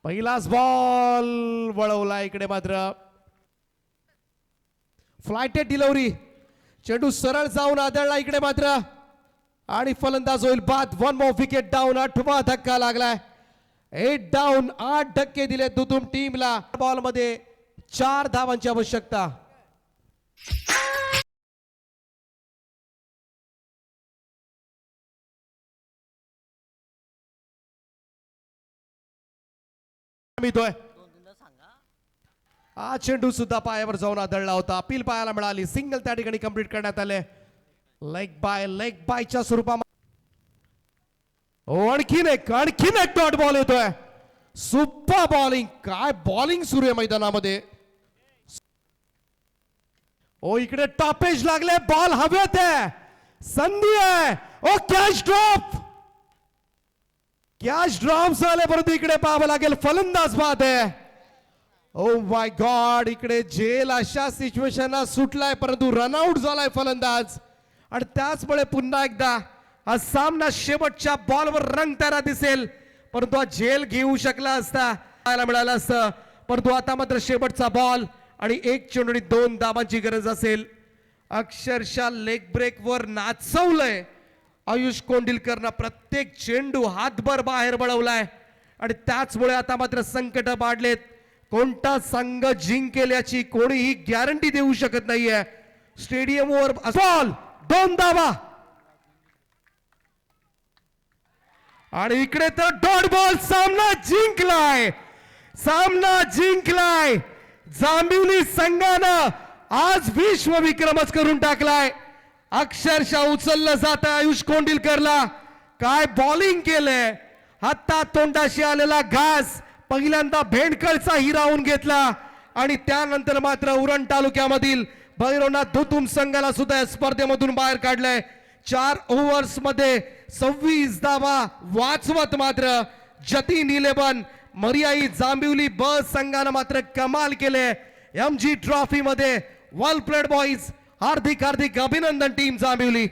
पहिलाच बॉल वळवला इकडे मात्र फ्लायटेड डिलिव्हरी चेंडू सरळ जाऊन आदळला इकडे मात्र आणि फलंदाज होईल बाद. 1 मोर विकेट डाऊन. 8वा धक्का लागलाय. 8 डाऊन. 8 धक्के दिले दुतुम टीमला. बॉल मध्ये 4 धावांची आवश्यकता. हा चेंडू सुद्धा पायावर जाऊन आदळला होता. अपील पायाला मिळाली. सिंगल त्या ठिकाणी कंप्लीट करण्यात आले. लेग बायच्या स्वरूपामध्ये आणखीन एक डॉट बॉल येतोय. Super bowling. काय बॉलिंग सुरू आहे मैदानामध्ये. ओ इकडे टॉपेज लागले. बॉल हवेत आहे. संधी आहे. ओ कॅच ड्रॉप झाले परंतु इकडे पाहावं लागेल. फलंदाज बाद आहे. Oh my God. इकडे झेल अशा सिच्युएशन सुटलाय परंतु रनआउट झालाय फलंदाज आणि त्याचमुळे पुन्हा एकदा हा सामना शेवटच्या बॉलवर रंगताना दिसेल परंतु हा झेल घेऊ शकला असता मिळाला असतं परंतु आता मात्र शेवटचा बॉल आणि 1 चेंडू 2 धावांची गरज असेल. अक्षरशः लेग ब्रेक वर नाचवलंय आयुष कोंडिलकरनं. प्रत्येक चेंडू हातभर बाहेर बळवलाय आणि त्याचमुळे आता मात्र संकट वाढलेत. कोणता संघ जिंकेल याची कोणीही गॅरंटी देऊ शकत नाहीये. स्टेडियमवर बॉल 2 धावा आणि इकडे तर डॉट बॉल. सामना जिंकलाय. जांभिवली संघानं आज विश्व विक्रमच करून टाकलाय. अक्षरशः उचललं जात आयुष कोंडिलकरला. काय बॉलिंग केलंय. हातात तोंडाशी आलेला घास पहिल्यांदा भेंडकळचा हिरावून घेतला आणि त्यानंतर मात्र उरण तालुक्यामधील भैरवनाथ दुतुम संघाला सुद्धा या स्पर्धेमधून बाहेर काढलंय. 4 ओव्हर्स मध्ये 26 धावा वाचवत मात्र जतीन 11 मर्याई जांभिवली ब संघानं मात्र कमाल केले. MG ट्रॉफी मध्ये वेल प्लेड बॉईज. हार्दिक अभिनंदन टीम जांभिवली.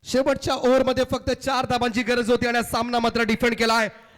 शेवटच्या ओव्हरमध्ये फक्त 4 धावांची गरज होती आणि सामना मात्र डिफेंड केलाय.